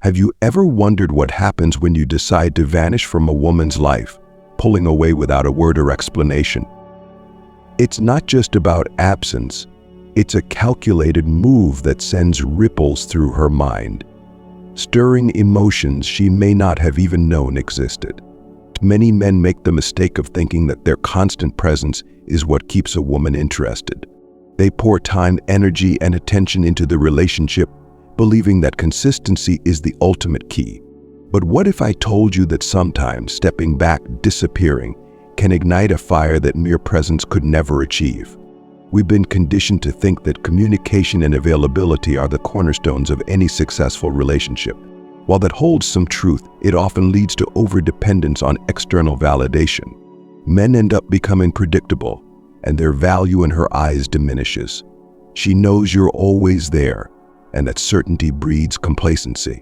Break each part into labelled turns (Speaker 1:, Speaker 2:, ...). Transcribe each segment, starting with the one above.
Speaker 1: Have you ever wondered what happens when you decide to vanish from a woman's life, pulling away without a word or explanation? It's not just about absence. It's a calculated move that sends ripples through her mind, stirring emotions she may not have even known existed. Many men make the mistake of thinking that their constant presence is what keeps a woman interested. They pour time, energy, and attention into the relationship, believing that consistency is the ultimate key. But what if I told you that sometimes stepping back, disappearing, can ignite a fire that mere presence could never achieve? We've been conditioned to think that communication and availability are the cornerstones of any successful relationship. While that holds some truth, it often leads to overdependence on external validation. Men end up becoming predictable, and their value in her eyes diminishes. She knows you're always there, and that certainty breeds complacency.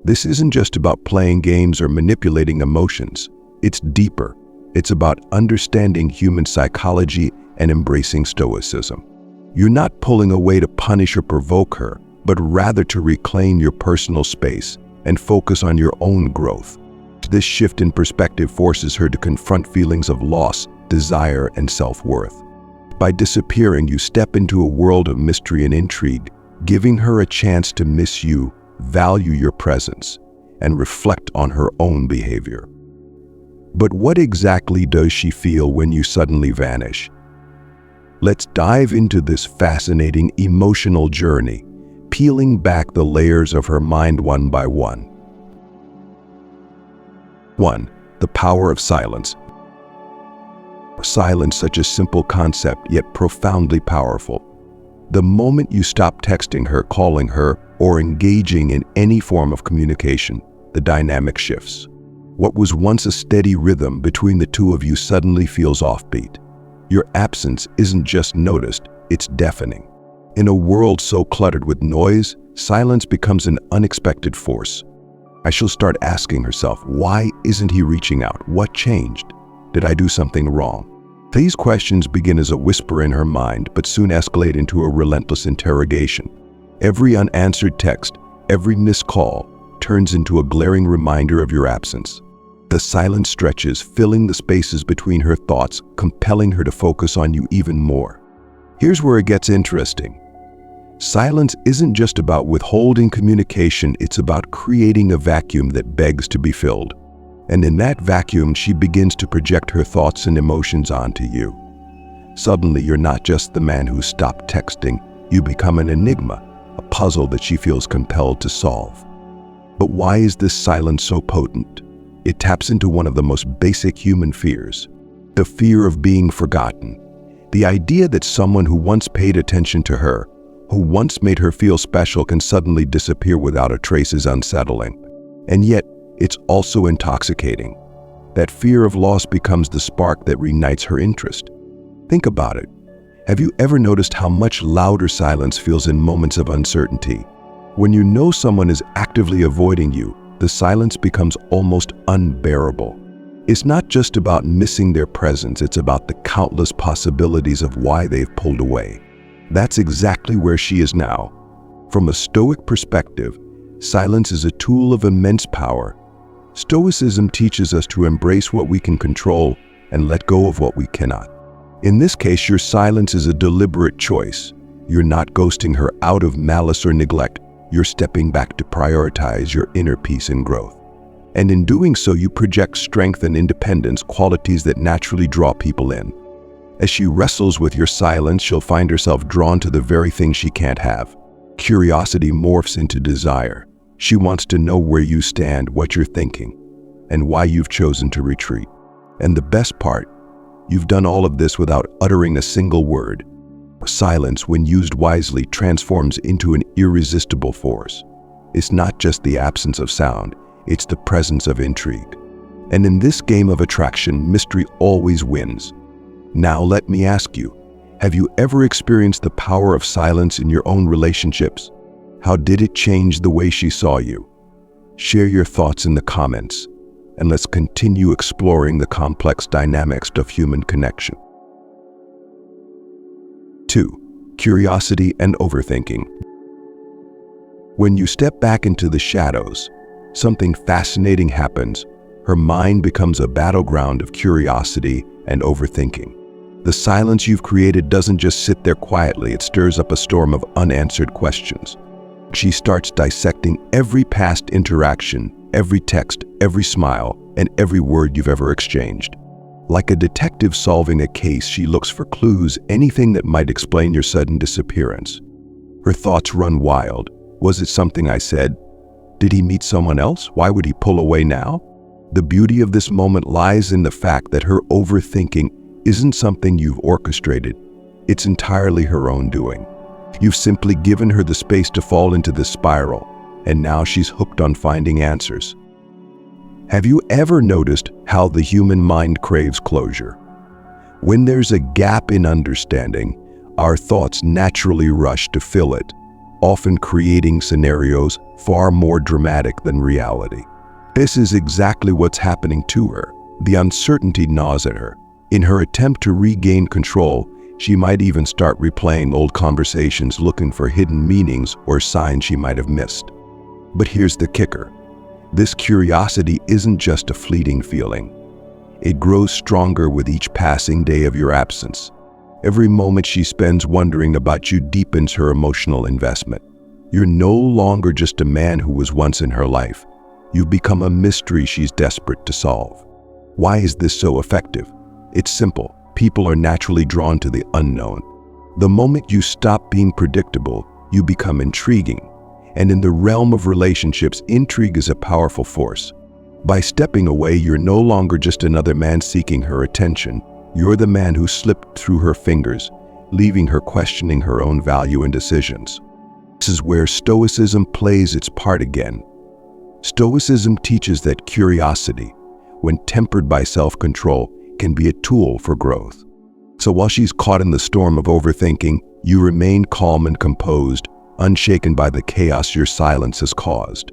Speaker 1: This isn't just about playing games or manipulating emotions. It's deeper. It's about understanding human psychology and embracing stoicism. You're not pulling away to punish or provoke her, but rather to reclaim your personal space and focus on your own growth. This shift in perspective forces her to confront feelings of loss, desire, and self-worth. By disappearing, you step into a world of mystery and intrigue, giving her a chance to miss you, value your presence, and reflect on her own behavior. But what exactly does she feel when you suddenly vanish? Let's dive into this fascinating emotional journey, peeling back the layers of her mind one by one. 1. The power of silence. Silence, such a simple concept, yet profoundly powerful. The moment you stop texting her, calling her, or engaging in any form of communication, the dynamic shifts. What was once a steady rhythm between the two of you suddenly feels offbeat. Your absence isn't just noticed, it's deafening. In a world so cluttered with noise, silence becomes an unexpected force. She'll start asking herself, why isn't he reaching out? What changed? Did I do something wrong? These questions begin as a whisper in her mind, but soon escalate into a relentless interrogation. Every unanswered text, every missed call, turns into a glaring reminder of your absence. The silence stretches, filling the spaces between her thoughts, compelling her to focus on you even more. Here's where it gets interesting. Silence isn't just about withholding communication, it's about creating a vacuum that begs to be filled. And in that vacuum, she begins to project her thoughts and emotions onto you. Suddenly, you're not just the man who stopped texting, you become an enigma, a puzzle that she feels compelled to solve. But why is this silence so potent? It taps into one of the most basic human fears, the fear of being forgotten. The idea that someone who once paid attention to her, who once made her feel special, can suddenly disappear without a trace is unsettling. And yet, it's also intoxicating. That fear of loss becomes the spark that reignites her interest. Think about it. Have you ever noticed how much louder silence feels in moments of uncertainty? When you know someone is actively avoiding you, the silence becomes almost unbearable. It's not just about missing their presence, it's about the countless possibilities of why they've pulled away. That's exactly where she is now. From a Stoic perspective, silence is a tool of immense power. Stoicism teaches us to embrace what we can control and let go of what we cannot. In this case, your silence is a deliberate choice. You're not ghosting her out of malice or neglect. You're stepping back to prioritize your inner peace and growth. And in doing so, you project strength and independence, qualities that naturally draw people in. As she wrestles with your silence, she'll find herself drawn to the very thing she can't have. Curiosity morphs into desire. She wants to know where you stand, what you're thinking, and why you've chosen to retreat. And the best part, you've done all of this without uttering a single word. Silence, when used wisely, transforms into an irresistible force. It's not just the absence of sound, it's the presence of intrigue. And in this game of attraction, mystery always wins. Now let me ask you, have you ever experienced the power of silence in your own relationships? How did it change the way she saw you? Share your thoughts in the comments, and let's continue exploring the complex dynamics of human connection. 2. Curiosity and overthinking. When you step back into the shadows, something fascinating happens. Her mind becomes a battleground of curiosity and overthinking. The silence you've created doesn't just sit there quietly, it stirs up a storm of unanswered questions. She starts dissecting every past interaction, every text, every smile, and every word you've ever exchanged. Like a detective solving a case, she looks for clues, anything that might explain your sudden disappearance. Her thoughts run wild. Was it something I said? Did he meet someone else? Why would he pull away now? The beauty of this moment lies in the fact that her overthinking isn't something you've orchestrated. It's entirely her own doing. You've simply given her the space to fall into this spiral, and now she's hooked on finding answers. Have you ever noticed how the human mind craves closure? When there's a gap in understanding, our thoughts naturally rush to fill it, often creating scenarios far more dramatic than reality. This is exactly what's happening to her. The uncertainty gnaws at her. In her attempt to regain control, she might even start replaying old conversations, looking for hidden meanings or signs she might have missed. But here's the kicker. This curiosity isn't just a fleeting feeling. It grows stronger with each passing day of your absence. Every moment she spends wondering about you deepens her emotional investment. You're no longer just a man who was once in her life. You've become a mystery she's desperate to solve. Why is this so effective? It's simple. People are naturally drawn to the unknown. The moment you stop being predictable, you become intriguing. And in the realm of relationships, intrigue is a powerful force. By stepping away, you're no longer just another man seeking her attention. You're the man who slipped through her fingers, leaving her questioning her own value and decisions. This is where Stoicism plays its part again. Stoicism teaches that curiosity, when tempered by self-control, can be a tool for growth. So while she's caught in the storm of overthinking, you remain calm and composed, unshaken by the chaos your silence has caused.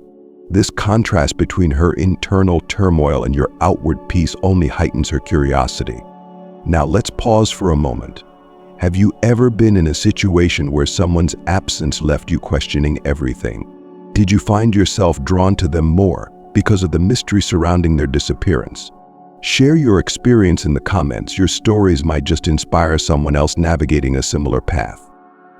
Speaker 1: This contrast between her internal turmoil and your outward peace only heightens her curiosity. Now let's pause for a moment. Have you ever been in a situation where someone's absence left you questioning everything? Did you find yourself drawn to them more because of the mystery surrounding their disappearance? Share your experience in the comments. Your stories might just inspire someone else navigating a similar path.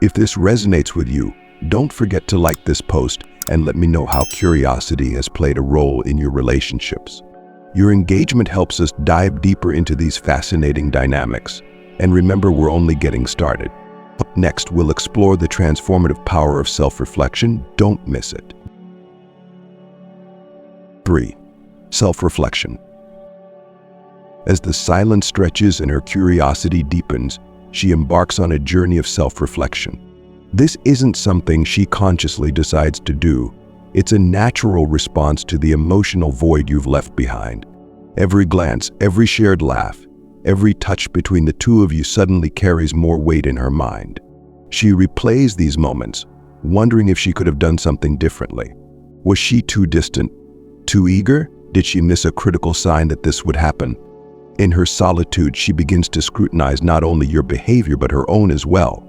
Speaker 1: If this resonates with you, don't forget to like this post and let me know how curiosity has played a role in your relationships. Your engagement helps us dive deeper into these fascinating dynamics. And remember, we're only getting started. Up next, we'll explore the transformative power of self-reflection. Don't miss it. 3. Self-reflection. As the silence stretches and her curiosity deepens, she embarks on a journey of self-reflection. This isn't something she consciously decides to do. It's a natural response to the emotional void you've left behind. Every glance, every shared laugh, every touch between the two of you suddenly carries more weight in her mind. She replays these moments, wondering if she could have done something differently. Was she too distant? Too eager? Did she miss a critical sign that this would happen? In her solitude, she begins to scrutinize not only your behavior but her own as well.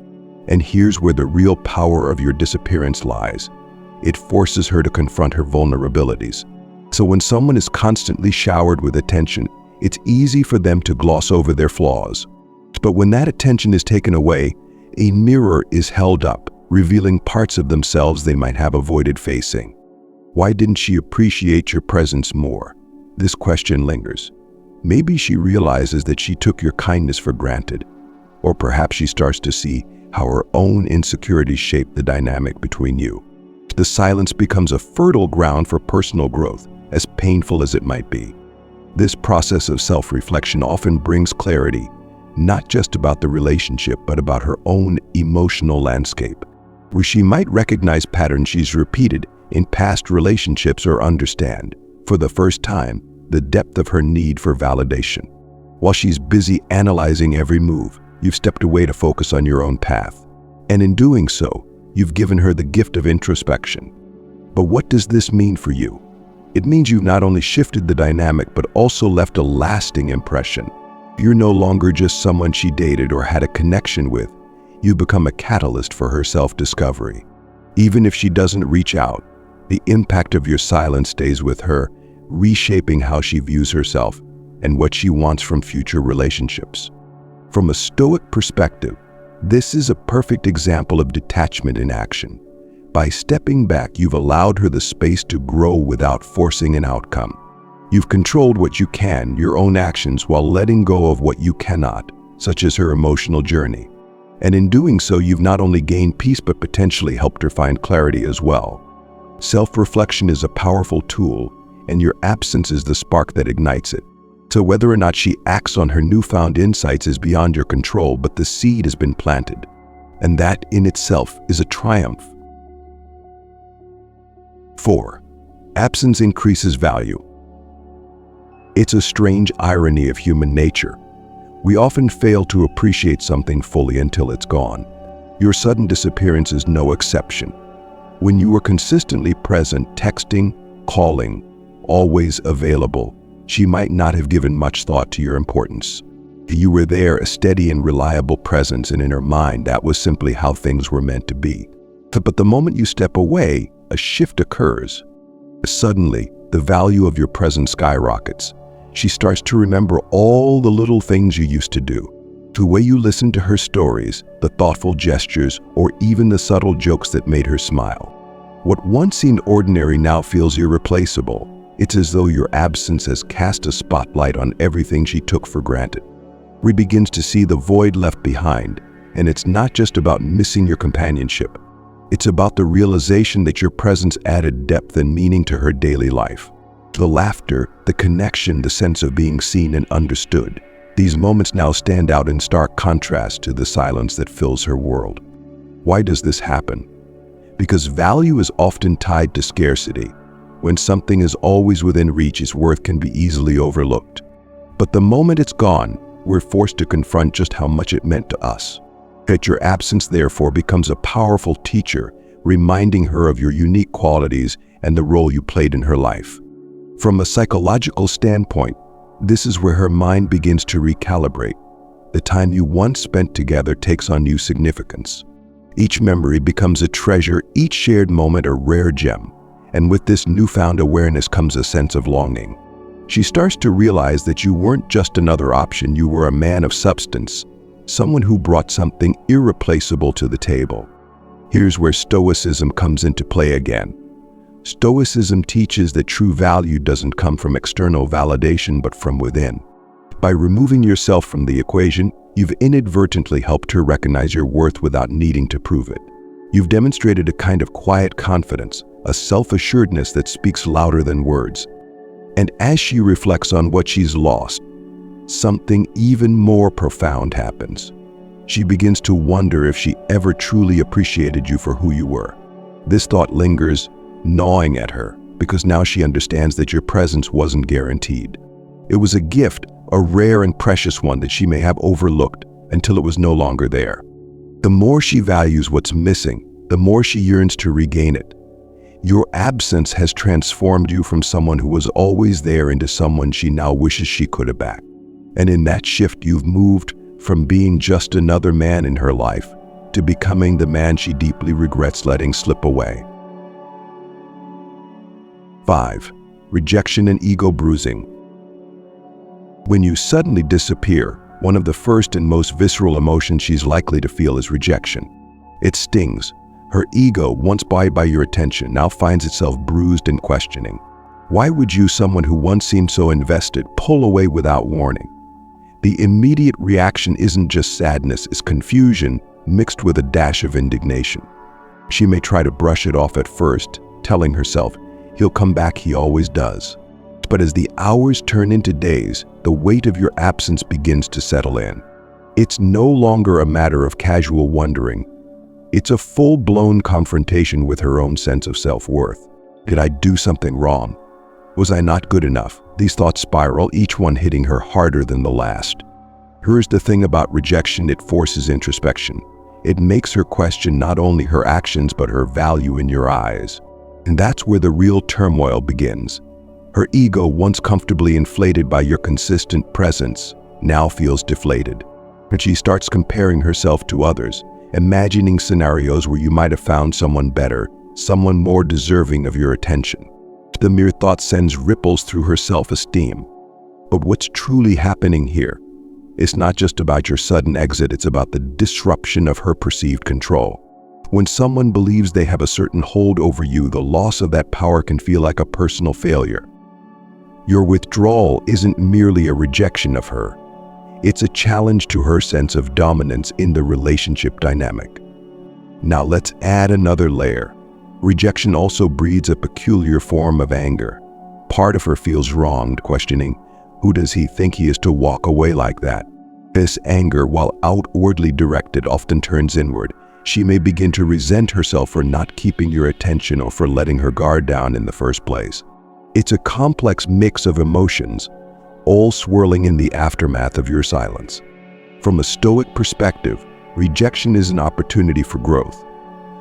Speaker 1: And here's where the real power of your disappearance lies. It forces her to confront her vulnerabilities. So when someone is constantly showered with attention, it's easy for them to gloss over their flaws. But when that attention is taken away, a mirror is held up, revealing parts of themselves they might have avoided facing. Why didn't she appreciate your presence more? This question lingers. Maybe she realizes that she took your kindness for granted. Or perhaps she starts to see how her own insecurities shape the dynamic between you. The silence becomes a fertile ground for personal growth, as painful as it might be. This process of self-reflection often brings clarity, not just about the relationship, but about her own emotional landscape, where she might recognize patterns she's repeated in past relationships or understand, for the first time, the depth of her need for validation. While she's busy analyzing every move, you've stepped away to focus on your own path. And in doing so, you've given her the gift of introspection. But what does this mean for you? It means you've not only shifted the dynamic, but also left a lasting impression. You're no longer just someone she dated or had a connection with. You've become a catalyst for her self-discovery. Even if she doesn't reach out, the impact of your silence stays with her, reshaping how she views herself and what she wants from future relationships. From a Stoic perspective, this is a perfect example of detachment in action. By stepping back, you've allowed her the space to grow without forcing an outcome. You've controlled what you can, your own actions, while letting go of what you cannot, such as her emotional journey. And in doing so, you've not only gained peace but potentially helped her find clarity as well. Self-reflection is a powerful tool, and your absence is the spark that ignites it. So whether or not she acts on her newfound insights is beyond your control, but the seed has been planted. And that in itself is a triumph. 4. Absence increases value. It's a strange irony of human nature. We often fail to appreciate something fully until it's gone. Your sudden disappearance is no exception. When you were consistently present, texting, calling, always available, she might not have given much thought to your importance. You were there, a steady and reliable presence, and in her mind, that was simply how things were meant to be. But the moment you step away, a shift occurs. Suddenly, the value of your presence skyrockets. She starts to remember all the little things you used to do. The way you listened to her stories, the thoughtful gestures, or even the subtle jokes that made her smile. What once seemed ordinary now feels irreplaceable. It's as though your absence has cast a spotlight on everything she took for granted. She begins to see the void left behind, and it's not just about missing your companionship. It's about the realization that your presence added depth and meaning to her daily life. The laughter, the connection, the sense of being seen and understood. These moments now stand out in stark contrast to the silence that fills her world. Why does this happen? Because value is often tied to scarcity. When something is always within reach, its worth can be easily overlooked. But the moment it's gone, we're forced to confront just how much it meant to us. That your absence, therefore, becomes a powerful teacher, reminding her of your unique qualities and the role you played in her life. From a psychological standpoint, this is where her mind begins to recalibrate. The time you once spent together takes on new significance. Each memory becomes a treasure, each shared moment a rare gem. And with this newfound awareness comes a sense of longing. She starts to realize that you weren't just another option, you were a man of substance, someone who brought something irreplaceable to the table. Here's where Stoicism comes into play again. Stoicism teaches that true value doesn't come from external validation but from within. By removing yourself from the equation, you've inadvertently helped her recognize your worth without needing to prove it. You've demonstrated a kind of quiet confidence, a self-assuredness that speaks louder than words. And as she reflects on what she's lost, something even more profound happens. She begins to wonder if she ever truly appreciated you for who you were. This thought lingers, gnawing at her, because now she understands that your presence wasn't guaranteed. It was a gift, a rare and precious one that she may have overlooked until it was no longer there. The more she values what's missing, the more she yearns to regain it. Your absence has transformed you from someone who was always there into someone she now wishes she could have back. And in that shift, you've moved from being just another man in her life to becoming the man she deeply regrets letting slip away. 5. Rejection and Ego Bruising. When you suddenly disappear, one of the first and most visceral emotions she's likely to feel is rejection. It stings. Her ego, once buoyed by your attention, now finds itself bruised and questioning. Why would you, someone who once seemed so invested, pull away without warning? The immediate reaction isn't just sadness, it's confusion mixed with a dash of indignation. She may try to brush it off at first, telling herself, "He'll come back, he always does." But as the hours turn into days, the weight of your absence begins to settle in. It's no longer a matter of casual wondering. It's a full-blown confrontation with her own sense of self-worth. Did I do something wrong? Was I not good enough? These thoughts spiral, each one hitting her harder than the last. Here's the thing about rejection: it forces introspection. It makes her question not only her actions but her value in your eyes. And that's where the real turmoil begins. Her ego, once comfortably inflated by your consistent presence, now feels deflated. And she starts comparing herself to others, imagining scenarios where you might have found someone better, someone more deserving of your attention. The mere thought sends ripples through her self-esteem. But what's truly happening here? It's not just about your sudden exit, it's about the disruption of her perceived control. When someone believes they have a certain hold over you, the loss of that power can feel like a personal failure. Your withdrawal isn't merely a rejection of her. It's a challenge to her sense of dominance in the relationship dynamic. Now let's add another layer. Rejection also breeds a peculiar form of anger. Part of her feels wronged, questioning, who does he think he is to walk away like that? This anger, while outwardly directed, often turns inward. She may begin to resent herself for not keeping your attention or for letting her guard down in the first place. It's a complex mix of emotions, all swirling in the aftermath of your silence. From a Stoic perspective, rejection is an opportunity for growth.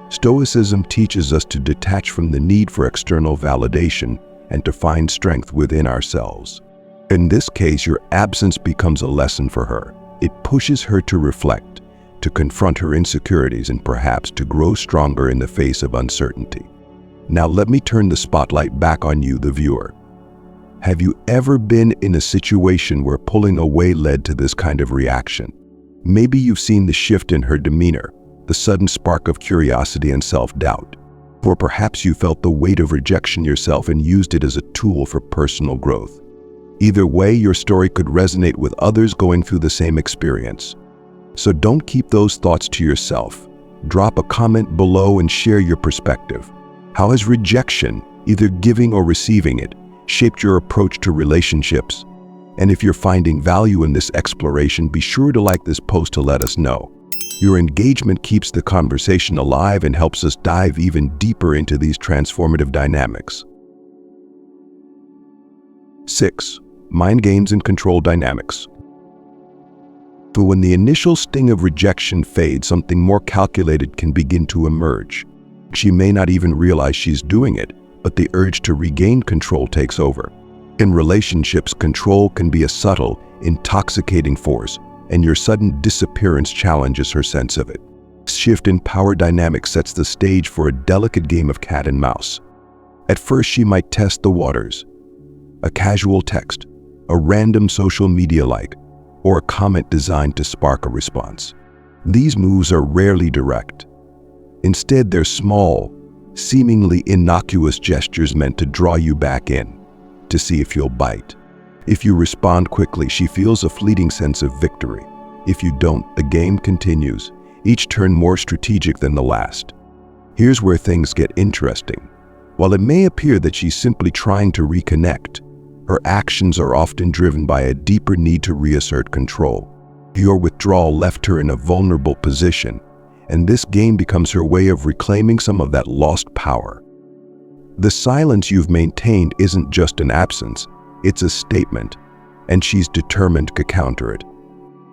Speaker 1: Stoicism teaches us to detach from the need for external validation and to find strength within ourselves. In this case, your absence becomes a lesson for her. It pushes her to reflect, to confront her insecurities, and perhaps to grow stronger in the face of uncertainty. Now let me turn the spotlight back on you, the viewer. Have you ever been in a situation where pulling away led to this kind of reaction? Maybe you've seen the shift in her demeanor, the sudden spark of curiosity and self-doubt. Or perhaps you felt the weight of rejection yourself and used it as a tool for personal growth. Either way, your story could resonate with others going through the same experience. So don't keep those thoughts to yourself. Drop a comment below and share your perspective. How has rejection, either giving or receiving it, shaped your approach to relationships? And if you're finding value in this exploration, be sure to like this post to let us know. Your engagement keeps the conversation alive and helps us dive even deeper into these transformative dynamics. 6. Mind games and control dynamics. But when the initial sting of rejection fades, something more calculated can begin to emerge. She may not even realize she's doing it, but the urge to regain control takes over. In relationships, control can be a subtle, intoxicating force, and your sudden disappearance challenges her sense of it. Shift in power dynamics sets the stage for a delicate game of cat and mouse. At first, she might test the waters. A casual text, a random social media like, or a comment designed to spark a response. These moves are rarely direct. Instead, they're small, seemingly innocuous gestures meant to draw you back in, to see if you'll bite. If you respond quickly, she feels a fleeting sense of victory. If you don't, the game continues, each turn more strategic than the last. Here's where things get interesting. While it may appear that she's simply trying to reconnect, her actions are often driven by a deeper need to reassert control. Your withdrawal left her in a vulnerable position, and this game becomes her way of reclaiming some of that lost power. The silence you've maintained isn't just an absence, it's a statement, and she's determined to counter it.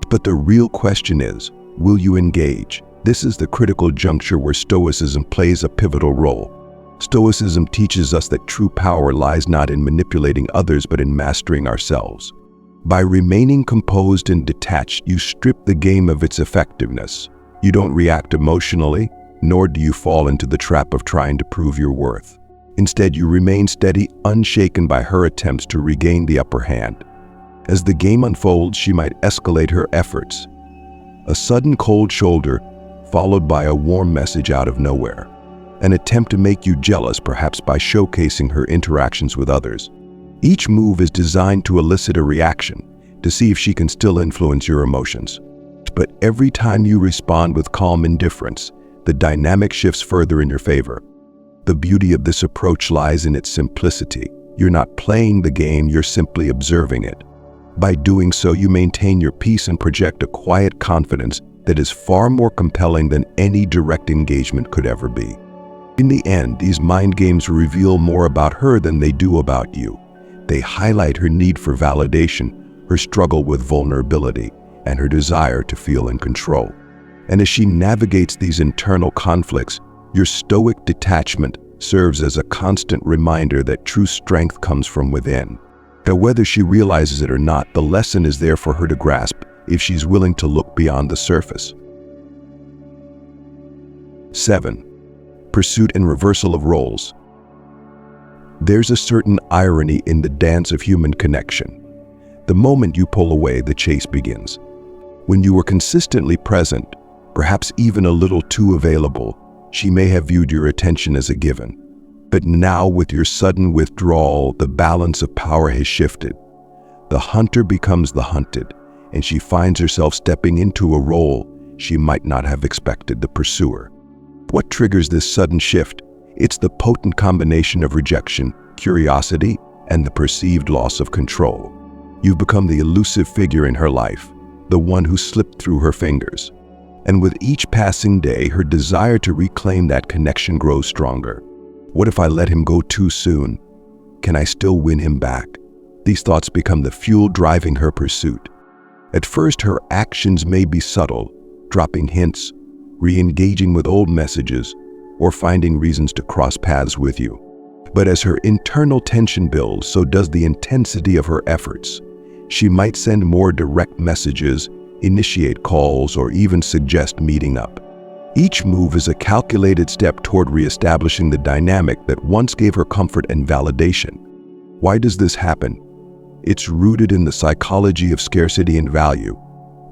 Speaker 1: But the real question is, will you engage? This is the critical juncture where Stoicism plays a pivotal role. Stoicism teaches us that true power lies not in manipulating others but in mastering ourselves. By remaining composed and detached, you strip the game of its effectiveness. You don't react emotionally, nor do you fall into the trap of trying to prove your worth. Instead, you remain steady, unshaken by her attempts to regain the upper hand. As the game unfolds, she might escalate her efforts. A sudden cold shoulder, followed by a warm message out of nowhere. An attempt to make you jealous, perhaps by showcasing her interactions with others. Each move is designed to elicit a reaction, to see if she can still influence your emotions. But every time you respond with calm indifference, the dynamic shifts further in your favor. The beauty of this approach lies in its simplicity. You're not playing the game, you're simply observing it. By doing so, you maintain your peace and project a quiet confidence that is far more compelling than any direct engagement could ever be. In the end, these mind games reveal more about her than they do about you. They highlight her need for validation, her struggle with vulnerability, and her desire to feel in control. And as she navigates these internal conflicts, your stoic detachment serves as a constant reminder that true strength comes from within. Now, whether she realizes it or not, the lesson is there for her to grasp if she's willing to look beyond the surface. 7. Pursuit and reversal of roles. There's a certain irony in the dance of human connection. The moment you pull away, the chase begins. When you were consistently present, perhaps even a little too available, she may have viewed your attention as a given. But now, with your sudden withdrawal, the balance of power has shifted. The hunter becomes the hunted, and she finds herself stepping into a role she might not have expected the pursuer. What triggers this sudden shift? It's the potent combination of rejection, curiosity, and the perceived loss of control. You've become the elusive figure in her life, the one who slipped through her fingers. And with each passing day, her desire to reclaim that connection grows stronger. What if I let him go too soon? Can I still win him back? These thoughts become the fuel driving her pursuit. At first, her actions may be subtle, dropping hints, re-engaging with old messages, or finding reasons to cross paths with you. But as her internal tension builds, so does the intensity of her efforts. She might send more direct messages, initiate calls, or even suggest meeting up. Each move is a calculated step toward reestablishing the dynamic that once gave her comfort and validation. Why does this happen? It's rooted in the psychology of scarcity and value.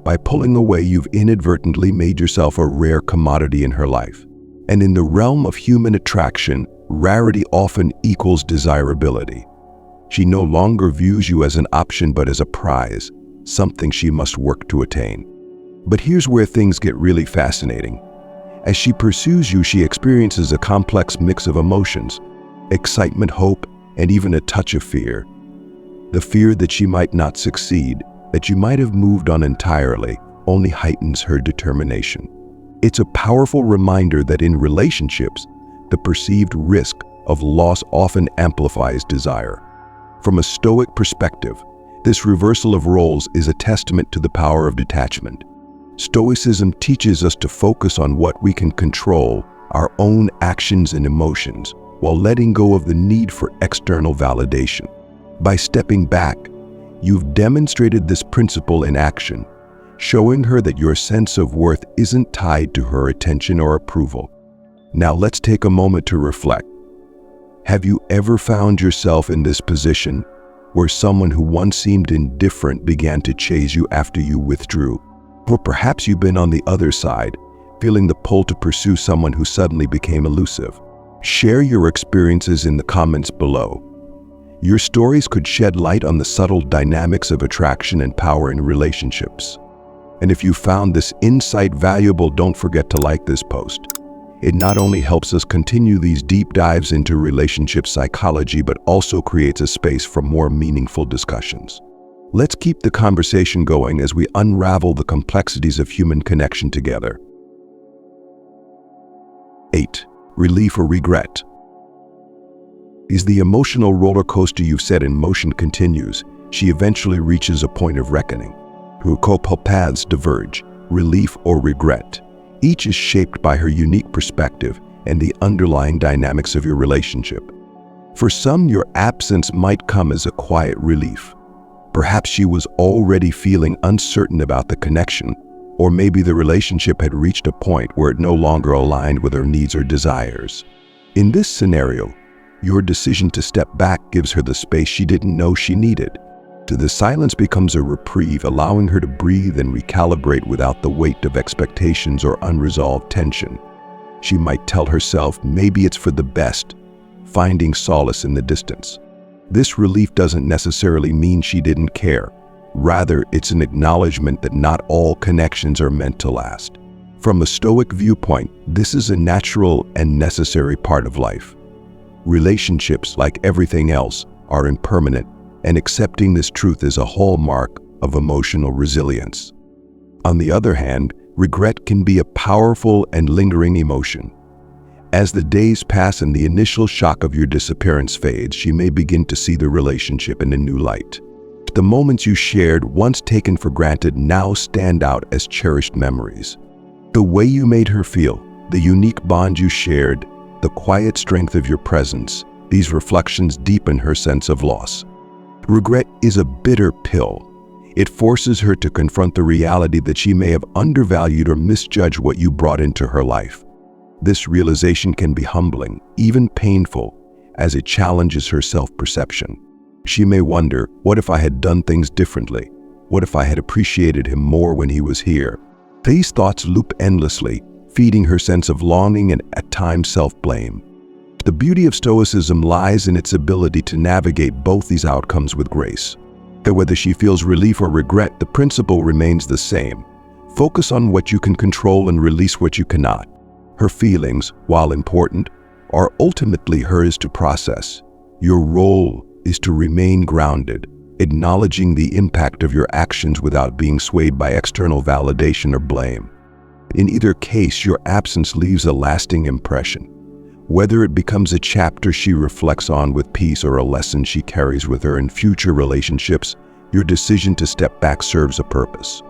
Speaker 1: By pulling away, you've inadvertently made yourself a rare commodity in her life. And in the realm of human attraction, rarity often equals desirability. She no longer views you as an option but as a prize, something she must work to attain. But here's where things get really fascinating. As she pursues you, she experiences a complex mix of emotions: excitement, hope, and even a touch of fear. The fear that she might not succeed, that you might have moved on entirely, only heightens her determination. It's a powerful reminder that in relationships, the perceived risk of loss often amplifies desire. From a stoic perspective, this reversal of roles is a testament to the power of detachment. Stoicism teaches us to focus on what we can control, our own actions and emotions, while letting go of the need for external validation. By stepping back, you've demonstrated this principle in action, showing her that your sense of worth isn't tied to her attention or approval. Now let's take a moment to reflect. Have you ever found yourself in this position, where someone who once seemed indifferent began to chase you after you withdrew? Or perhaps you've been on the other side, feeling the pull to pursue someone who suddenly became elusive. Share your experiences in the comments below. Your stories could shed light on the subtle dynamics of attraction and power in relationships. And if you found this insight valuable, don't forget to like this post. It not only helps us continue these deep dives into relationship psychology, but also creates a space for more meaningful discussions. Let's keep the conversation going as we unravel the complexities of human connection together. 8. Relief or regret. As the emotional roller coaster you've set in motion continues, she eventually reaches a point of reckoning. Her paths diverge, relief or regret. Each is shaped by her unique perspective and the underlying dynamics of your relationship. For some, your absence might come as a quiet relief. Perhaps she was already feeling uncertain about the connection, or maybe the relationship had reached a point where it no longer aligned with her needs or desires. In this scenario, your decision to step back gives her the space she didn't know she needed. The silence becomes a reprieve, allowing her to breathe and recalibrate without the weight of expectations or unresolved tension. She might tell herself maybe it's for the best, finding solace in the distance. This relief doesn't necessarily mean she didn't care. Rather, it's an acknowledgement that not all connections are meant to last. From a Stoic viewpoint, this is a natural and necessary part of life. Relationships, like everything else, are impermanent, and accepting this truth is a hallmark of emotional resilience. On the other hand, regret can be a powerful and lingering emotion. As the days pass and the initial shock of your disappearance fades, she may begin to see the relationship in a new light. The moments you shared, once taken for granted, now stand out as cherished memories. The way you made her feel, the unique bond you shared, the quiet strength of your presence, these reflections deepen her sense of loss. Regret is a bitter pill. It forces her to confront the reality that she may have undervalued or misjudged what you brought into her life. This realization can be humbling, even painful, as it challenges her self-perception. She may wonder, what if I had done things differently? What if I had appreciated him more when he was here? These thoughts loop endlessly, feeding her sense of longing and, at times, self-blame. The beauty of Stoicism lies in its ability to navigate both these outcomes with grace. That whether she feels relief or regret, the principle remains the same. Focus on what you can control and release what you cannot. Her feelings, while important, are ultimately hers to process. Your role is to remain grounded, acknowledging the impact of your actions without being swayed by external validation or blame. In either case, your absence leaves a lasting impression. Whether it becomes a chapter she reflects on with peace or a lesson she carries with her in future relationships, your decision to step back serves a purpose.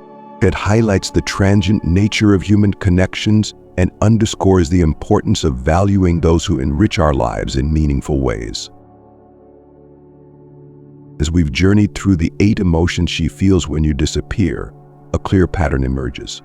Speaker 1: It highlights the transient nature of human connections and underscores the importance of valuing those who enrich our lives in meaningful ways. As we've journeyed through the 8 emotions she feels when you disappear, a clear pattern emerges.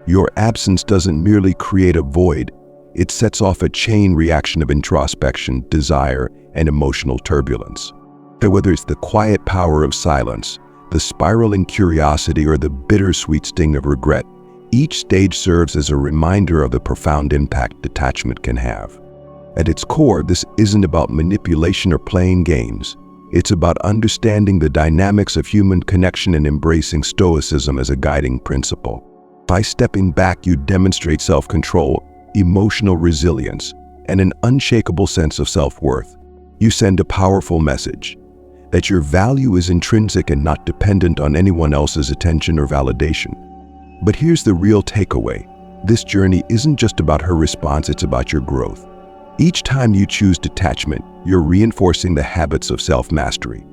Speaker 1: Your absence doesn't merely create a void, it sets off a chain reaction of introspection, desire, and emotional turbulence. That whether it's the quiet power of silence, the spiraling curiosity, or the bittersweet sting of regret, each stage serves as a reminder of the profound impact detachment can have. At its core, this isn't about manipulation or playing games. It's about understanding the dynamics of human connection and embracing Stoicism as a guiding principle. By stepping back, you demonstrate self-control, emotional resilience, and an unshakable sense of self-worth. You send a powerful message that your value is intrinsic and not dependent on anyone else's attention or validation. But here's the real takeaway. This journey isn't just about her response, it's about your growth. Each time you choose detachment, you're reinforcing the habits of self-mastery.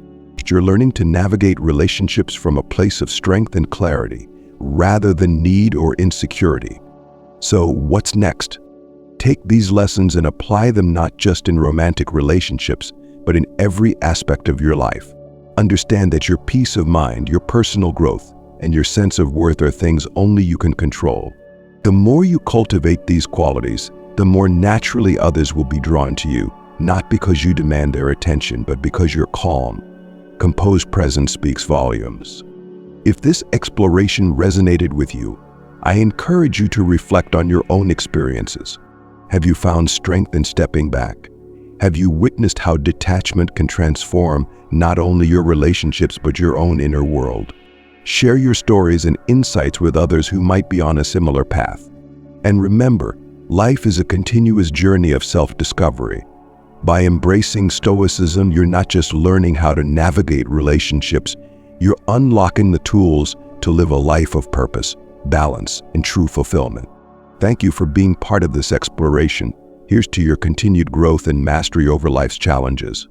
Speaker 1: You're learning to navigate relationships from a place of strength and clarity, rather than need or insecurity. So what's next? Take these lessons and apply them not just in romantic relationships, but in every aspect of your life. Understand that your peace of mind, your personal growth, and your sense of worth are things only you can control. The more you cultivate these qualities, the more naturally others will be drawn to you, not because you demand their attention, but because your calm, composed presence speaks volumes. If this exploration resonated with you, I encourage you to reflect on your own experiences. Have you found strength in stepping back? Have you witnessed how detachment can transform not only your relationships but your own inner world? Share your stories and insights with others who might be on a similar path. And remember, life is a continuous journey of self-discovery. By embracing Stoicism, you're not just learning how to navigate relationships, you're unlocking the tools to live a life of purpose, balance, and true fulfillment. Thank you for being part of this exploration. Here's to your continued growth and mastery over life's challenges.